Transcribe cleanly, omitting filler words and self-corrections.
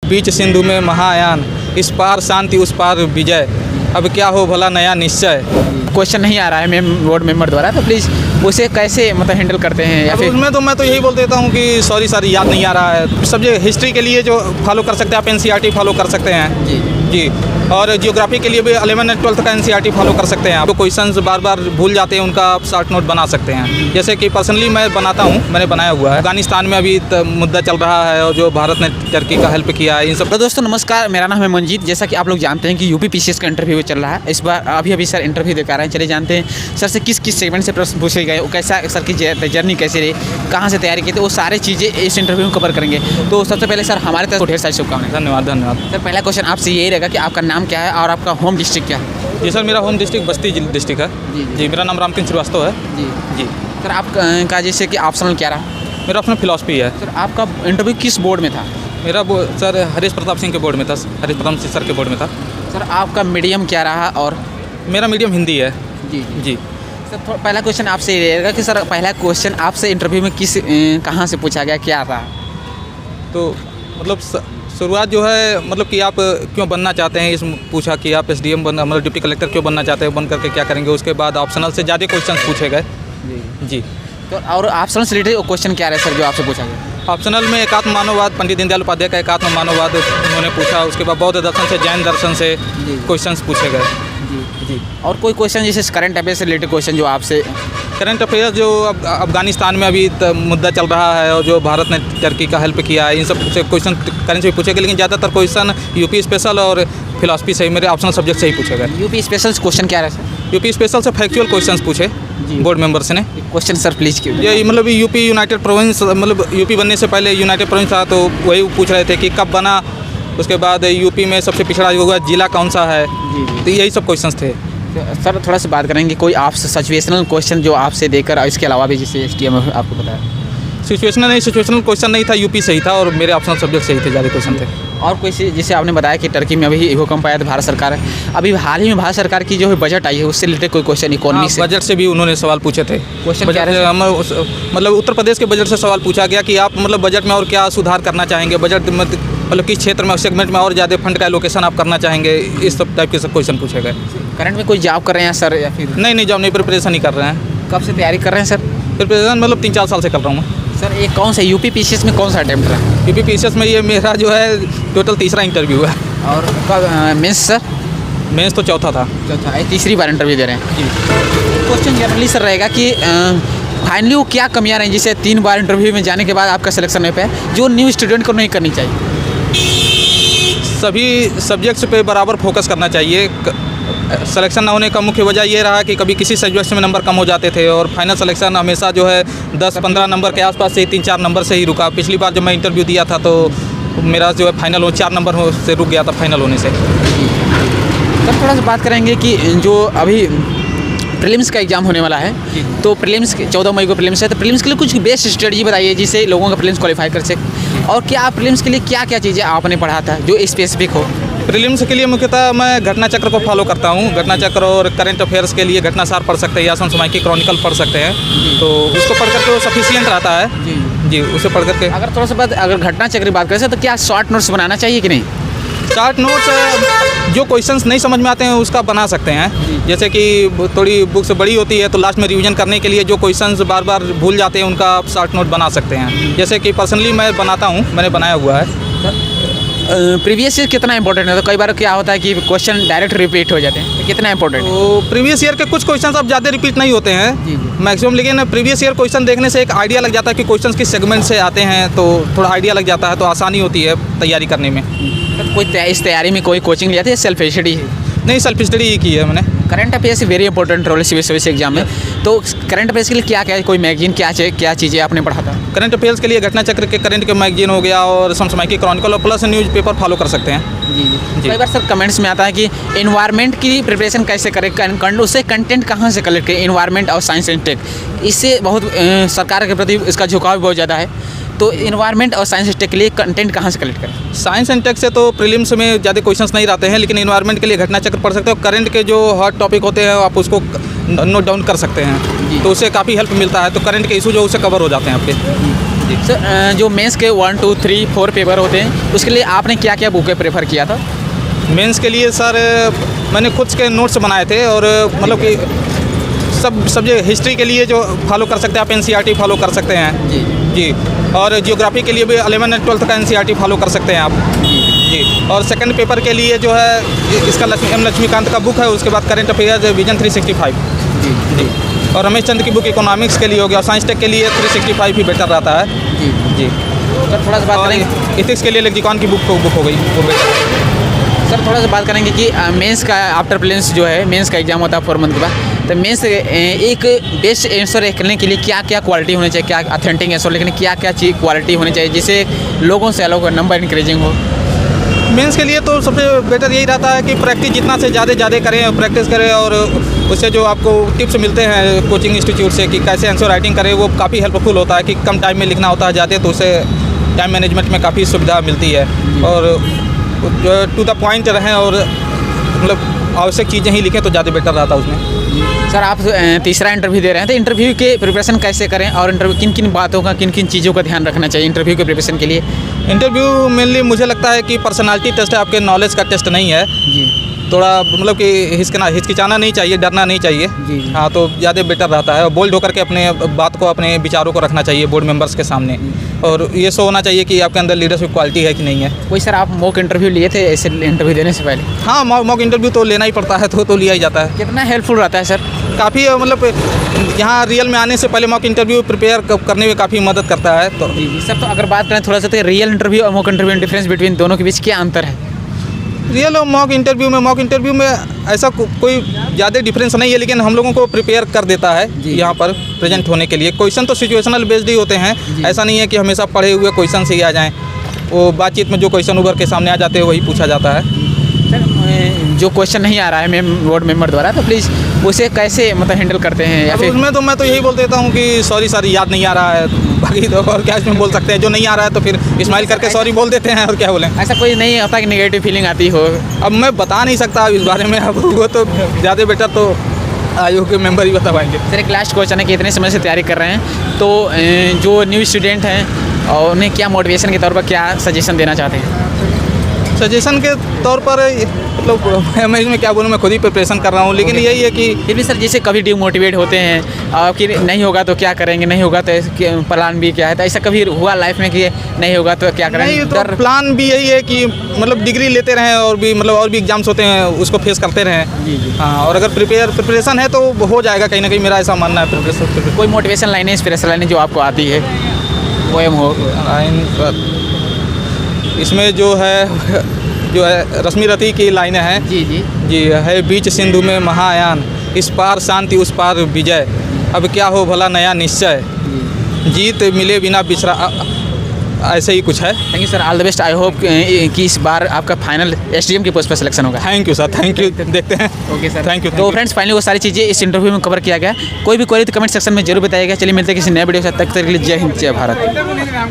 बीच सिंधु में महायान, इस पार शांति उस पार विजय, अब क्या हो भला नया निश्चय। क्वेश्चन नहीं आ रहा है बोर्ड मेंबर द्वारा, तो प्लीज़ उसे कैसे मतलब हैंडल करते हैं या फिर उसमें तो मैं तो यही बोल देता हूँ कि सॉरी सर याद नहीं आ रहा है। सब्जेक्ट हिस्ट्री के लिए जो फॉलो कर सकते हैं आप एनसीईआरटी फॉलो कर सकते हैं जी, और जियोग्राफी के लिए भी 11 और 12 का एनसीईआरटी फॉलो कर सकते हैं। आप क्वेश्चंस बार बार भूल जाते हैं, उनका आप शॉर्ट नोट बना सकते हैं। जैसे कि पर्सनली मैं बनाता हूँ, मैंने बनाया हुआ है। अफगानिस्तान में अभी मुद्दा चल रहा है और जो भारत ने टर्की का हेल्प किया है, इन सब। तो दोस्तों नमस्कार, मेरा नाम है मंजीत। जैसा कि आप लोग जानते हैं कि यूपी पीसीएस का इंटरव्यू चल रहा है। इस बार अभी सर इंटरव्यू दे कर रहे हैं। चलिए जानते हैं सर से किस किस सेगमेंट से प्रश्न पूछे गए, कैसा सर की जर्नी कैसे रही, कहाँ से तैयारी की, तो वो सारी चीज़ें इस इंटरव्यू में कवर करेंगे। तो सबसे पहले सर हमारे तरफ ढेर सारी शुभकामनाएं। धन्यवाद। सर पहला क्वेश्चन आपसे यही रहेगा कि आपका नाम क्या है और आपका होम डिस्ट्रिक्ट क्या है? जी सर, मेरा होम डिस्ट्रिक्ट बस्ती डिस्ट्रिक्ट है। जी, मेरा नाम रामकिन श्रीवास्तव है। जी सर आपका जैसे कि ऑप्शनल क्या रहा? मेरा अपना फिलॉसफी है। सर आपका इंटरव्यू किस बोर्ड में था? मेरा सर हरीश प्रताप सिंह के बोर्ड में था, हरीश प्रताप सिंह सर के बोर्ड में था। सर आपका मीडियम क्या रहा? और मेरा मीडियम हिंदी है। जी सर पहला क्वेश्चन आपसे ये रहेगा कि सर पहला क्वेश्चन आपसे इंटरव्यू में कहाँ से पूछा गया, क्या रहा? तो मतलब शुरुआत जो है मतलब कि आप क्यों बनना चाहते हैं, इस पूछा कि आप एसडीएम बनना मतलब डिप्टी कलेक्टर क्यों बनना चाहते हैं, बन करके क्या करेंगे। उसके बाद ऑप्शनल से ज़्यादा क्वेश्चन पूछे गए। जी तो और ऑप्शनल से रिलेटेड क्वेश्चन क्या रहे सर जो आपसे पूछा गया? ऑप्शनल में एकात्म मानववाद, पंडित दीनदयाल उपाध्याय का एकात्म मानववाद उन्होंने पूछा। उसके बाद बौद्ध दर्शन से, जैन दर्शन से क्वेश्चंस पूछे गए। जी और कोई क्वेश्चन जैसे करंट अफेयर से रिलेटेड क्वेश्चन जो आपसे? करंट अफेयर जो अफगानिस्तान में अभी मुद्दा चल रहा है और जो भारत ने टर्की का हेल्प किया है, इन सब से क्वेश्चन करंट से पूछे गए। लेकिन ज़्यादातर क्वेश्चन यूपी स्पेशल और फिलॉसफी से ही, मेरे ऑप्शनल सब्जेक्ट से ही पूछे गए। यूपी स्पेशल क्वेश्चन क्या रहे सर? यूपी स्पेशल से फैक्चुअल क्वेश्चंस पूछे बोर्ड मेंबर्स ने। क्वेश्चन सर प्लीज़ क्यों? ये मतलब यूपी यूनाइटेड प्रोविंस, मतलब यूपी बनने से पहले यूनाइटेड प्रोविंस था, तो वही पूछ रहे थे कि कब बना। उसके बाद यूपी में सबसे पिछड़ा हुआ जिला कौन सा है। तो यही सब क्वेश्चंस थे। सर थोड़ा सा बात करेंगे कोई आपसे सिचुएशनल क्वेश्चन जो आपसे देकर, इसके अलावा भी जैसे एसटीएम आपको बताया? सिचुएशनल क्वेश्चन नहीं था, यूपी से ही था और मेरे ऑप्शनल सब्जेक्ट से ही थे ज़्यादा क्वेश्चन थे। और कोई जैसे आपने बताया कि टर्की में अभी भूकंप आया था, भारत सरकार है अभी हाल ही में भारत सरकार की जो है बजट आई है, उससे रिलेटेड कोई क्वेश्चन इकोनॉमी से? बजट से भी उन्होंने सवाल पूछे थे। क्वेश्चन क्या रहे? मतलब उत्तर प्रदेश के बजट से सवाल पूछा गया कि आप मतलब बजट में और क्या सुधार करना चाहेंगे, बजट मतलब किस क्षेत्र में सेगमेंट में और ज़्यादा फंड का एलोकेशन आप करना चाहेंगे। इस सब टाइप के सब क्वेश्चन पूछे गए। करंट में कोई जॉब कर रहे हैं सर या फिर? नहीं जॉब नहीं, प्रिपरेशन ही कर रहे हैं। कब से तैयारी कर रहे हैं सर? प्रिपरेशन मतलब 3-4 साल से कर रहा हूँ। सर ये कौन सा यूपी पीसीएस में कौन सा अटेम्प्ट रहा? यूपी पीसीएस में ये मेरा जो है टोटल तीसरा इंटरव्यू है। और मेंस सर? मेंस तो चौथा था। चौथा, ये तीसरी बार इंटरव्यू दे रहे हैं जी। क्वेश्चन जनरली सर रहेगा कि फाइनली वो क्या कमियाँ रहीं जिसे 3 बार इंटरव्यू में जाने के बाद आपका सिलेक्शन नहीं पाया, जो न्यू स्टूडेंट को नहीं करनी चाहिए? सभी सब्जेक्ट्स पे बराबर फोकस करना चाहिए। सिलेक्शन ना होने का मुख्य वजह ये रहा कि कभी किसी सब्जेक्ट में नंबर कम हो जाते थे और फाइनल सिलेक्शन हमेशा जो है 10-15 नंबर के आसपास से 3-4 नंबर से ही रुका। पिछली बार जब मैं इंटरव्यू दिया था तो मेरा जो है फाइनल 4 नंबर से रुक गया था फाइनल होने से। सर थोड़ा सा बात करेंगे कि जो अभी प्रीलिम्स का एग्जाम होने वाला है, तो प्रीलिम्स 14 मई को प्रीलिम्स है, तो प्रीलिम्स के लिए कुछ बेस्ट स्ट्रेटजी बताइए जिससे लोगों का प्रीलिम्स क्वालिफाई कर सके। और क्या आप प्रीलिम्स के लिए क्या क्या चीज़ें आपने पढ़ा था जो स्पेसिफिक हो? प्रीलिम्स के लिए मुख्यतः मैं घटना चक्र को फॉलो करता हूँ। घटना चक्र और करंट अफेयर्स के लिए घटनासार पढ़ सकते हैं या समय की क्रॉनिकल पढ़ सकते हैं, तो उसको पढ़ करके वो सफिशिएंट रहता है। जी उसे पढ़ करके अगर थोड़ा सा बात अगर घटना चक्र की बात करें तो क्या शॉर्ट नोट्स बनाना चाहिए कि नहीं? शॉर्ट नोट्स जो क्वेश्चंस नहीं समझ में आते हैं उसका बना सकते हैं। जैसे कि थोड़ी बुक्स बड़ी होती है तो लास्ट में रिवीजन करने के लिए जो क्वेश्चंस बार बार भूल जाते हैं उनका आप शॉर्ट नोट बना सकते हैं। जैसे कि पर्सनली मैं बनाता हूँ, मैंने बनाया हुआ है। प्रीवियस ईयर कितना इंपॉर्टेंट है? तो कई बार क्या होता है कि क्वेश्चन डायरेक्ट रिपीट हो जाते हैं, तो कितना इंपॉर्टेंट है? तो प्रीवियस ईयर के कुछ क्वेश्चंस अब ज़्यादा रिपीट नहीं होते हैं मैक्सिमम, लेकिन प्रीवियस ईयर क्वेश्चन देखने से एक आइडिया लग जाता है कि क्वेश्चंस किस सेगमेंट से आते हैं, तो थोड़ा आइडिया लग जाता है, तो आसानी होती है तैयारी करने में। कोई इस तैयारी में कोई कोचिंग लिया था या सेल्फ स्टडी? नहीं, सेल्फ स्टडी ही की है मैंने। Current affairs very important role civil service exam में, तो करंट अफेयर्स के लिए क्या क्या कोई मैगजीन क्या चीज़ें आपने पढ़ा था? करंट अफेयर्स के लिए घटना चक्र के करंट के मैगजीन हो गया और समसामयिक की क्रॉनिकल और प्लस न्यूज़पेपर फॉलो कर सकते हैं। जी। कई बार सर कमेंट्स में आता है कि एनवायरनमेंट की प्रिपरेशन कैसे करें, उससे कंटेंट कहाँ से कलेक्ट करें, एनवायरनमेंट और साइंस एंड टेक, इससे बहुत सरकार के प्रति इसका झुकाव भी बहुत ज़्यादा है, तो एनवायरनमेंट और साइंस एंड टेक के लिए कंटेंट कहाँ से कलेक्ट करें? साइंस एंड टेक से तो प्रीलिम्स में ज़्यादा क्वेश्चंस नहीं रहते हैं, लेकिन एनवायरनमेंट के लिए घटना चक्र पढ़ सकते हो। करंट के जो हॉट टॉपिक होते हैं आप उसको नोट डाउन कर सकते हैं, तो उससे काफ़ी हेल्प मिलता है। तो करंट के इशू जो उससे कवर हो जाते हैं आपके। सर जो मेंस के 1, 2, 3, 4 पेपर होते हैं उसके लिए आपने क्या क्या बुकें प्रेफर किया था? मेंस के लिए सर मैंने खुद के नोट्स बनाए थे और मतलब कि सब सब्जेक्ट हिस्ट्री के लिए जो फॉलो कर सकते हैं आप एनसीईआरटी फॉलो कर सकते हैं जी। और जियोग्राफी के लिए भी 11 और 12 का एनसीईआरटी फॉलो कर सकते हैं आप जी। और सेकंड पेपर के लिए जो है इसका लक्ष्मीकांत का बुक है, उसके बाद करंट अफेयर्स विजन 365 जी। और रमेश चंद्र की बुक इकोनॉमिक्स के लिए हो गया, साइंस टेक के लिए 365 ही बेटर रहता है जी। सर थोड़ा सा बात और करेंगे इथिक्स के लिए लेक्सिकॉन की बुक हो गई वो बेटर है। सर थोड़ा सा बात करेंगे कि मेंस का आफ्टर प्रीलिम्स जो है मेंस का एग्जाम होता है 4 मंथ के बाद, तो मेंस एक बेस्ट आंसर करने के लिए क्या क्या क्वालिटी होनी चाहिए, क्या ऑथेंटिक आंसर लिखने क्या क्या चीज़ क्वालिटी होनी चाहिए जिससे लोगों से अलग नंबर इंक्रीजिंग हो? मेंस के लिए तो सबसे बेटर यही रहता है कि प्रैक्टिस जितना से ज़्यादा करें, प्रैक्टिस करें और उससे जो आपको टिप्स मिलते हैं कोचिंग इंस्टीट्यूट से कि कैसे आंसर राइटिंग करें, वो काफ़ी हेल्पफुल होता है कि कम टाइम में लिखना होता है ज़्यादा, तो उससे टाइम मैनेजमेंट में काफ़ी सुविधा मिलती है और टू द पॉइंट रहें और मतलब आवश्यक चीज़ें ही लिखें तो ज़्यादा बेटर रहता है उसमें। सर आप तीसरा इंटरव्यू दे रहे हैं तो इंटरव्यू के प्रिपरेशन कैसे करें और इंटरव्यू किन किन बातों का किन किन चीज़ों का ध्यान रखना चाहिए इंटरव्यू के प्रिपरेशन के लिए? इंटरव्यू मेनली मुझे लगता है कि पर्सनालिटी टेस्ट है, आपके नॉलेज का टेस्ट नहीं है जी। थोड़ा मतलब कि हिचकिचाना नहीं चाहिए, डरना नहीं चाहिए जी। हाँ, तो ज़्यादा बेटर रहता है और बोल्ड होकर के अपने बात को अपने विचारों को रखना चाहिए बोर्ड मेंबर्स के सामने और ये शो होना चाहिए कि आपके अंदर लीडरशिप क्वालिटी है कि नहीं है। कोई सर आप मॉक इंटरव्यू लिए थे ऐसे इंटरव्यू देने से पहले? हाँ, मॉक इंटरव्यू तो लेना ही पड़ता है, तो लिया ही जाता है। कितना हेल्पफुल रहता है सर? काफ़ी मतलब यहाँ रियल में आने से पहले मॉक इंटरव्यू प्रिपेयर करने में काफ़ी मदद करता है। तो जी सर, तो अगर बात करें थोड़ा सा तो रियल इंटरव्यू और मॉक इंटरव्यू डिफरेंस बिटवीन दोनों के बीच क्या अंतर है? रियल और मॉक इंटरव्यू में ऐसा कोई ज़्यादा डिफरेंस नहीं है, लेकिन हम लोगों को प्रिपेयर कर देता है यहाँ पर प्रेजेंट होने के लिए। क्वेश्चन तो सिचुएशनल बेस्ड ही होते हैं, ऐसा नहीं है कि हमेशा पढ़े हुए क्वेश्चन से ही आ जाएं। वो बातचीत में जो क्वेश्चन उभर के सामने आ जाते हैं वही पूछा जाता है। सर जो क्वेश्चन नहीं आ रहा है बोर्ड मेंबर द्वारा तो प्लीज़ उसे कैसे मतलब हैंडल करते हैं या फिर? उसमें तो मैं तो यही बोल देता हूँ कि सॉरी सर याद नहीं आ रहा है, बाकी तो और क्या इसमें बोल सकते हैं। जो नहीं आ रहा है तो फिर स्माइल करके सॉरी बोल देते हैं और क्या बोलें। ऐसा कोई नहीं होता कि नेगेटिव फीलिंग आती हो? अब मैं बता नहीं सकता इस बारे में, अब वो तो ज़्यादा बेटर तो आयोग के मेंबर ही बता पाएंगे। सर एक लास्ट क्वेश्चन है कि इतने समय से तैयारी कर रहे हैं तो जो न्यू स्टूडेंट हैं और उन्हें क्या मोटिवेशन के तौर पर क्या सजेशन देना चाहते हैं? सजेशन के तौर पर मतलब मैं इसमें क्या बोलूँ, मैं खुद ही प्रिपरेशन कर रहा हूँ, लेकिन यही है कि फिर भी सर जैसे कभी डिमोटिवेट होते हैं और कि नहीं होगा तो क्या करेंगे, नहीं होगा तो प्लान भी क्या है, तो ऐसा कभी हुआ लाइफ में कि नहीं होगा तो क्या करेंगे? नहीं, तो प्लान भी यही है कि मतलब डिग्री लेते रहें और भी मतलब और भी एग्जाम्स होते हैं उसको फेस करते रहें। जी जी हाँ, और अगर प्रिपरेशन है तो हो जाएगा कहीं ना कहीं, मेरा ऐसा मानना है। प्रिपरेशन कोई मोटिवेशन लाइनें इंस्पिरेशन लाइनें जो आपको आती है पोएम हो? इसमें जो है रश्मि रति की लाइनें हैं जी जी जी। है बीच सिंधु में महायान, इस पार शांति उस पार विजय, अब क्या हो भला नया निश्चय, जीत मिले बिना बिछड़ा, ऐसे ही कुछ है। Thank you sir, all the best. I hope कि इस बार आपका फाइनल एसडीएम के पोस्ट पर सिलेक्शन होगा। Thank you sir, thank you, देखते हैं। Okay sir, thank you. तो फ्रेंड्स फाइनली वो सारी चीज़ें इस इंटरव्यू में कवर किया गया। कोई भी क्वेरी तो कमेंट सेक्शन में जरूर बताइएगा। चलिए मिलते हैं किसी नए वीडियो के साथ, तब तक के लिए जय हिंद जय भारत।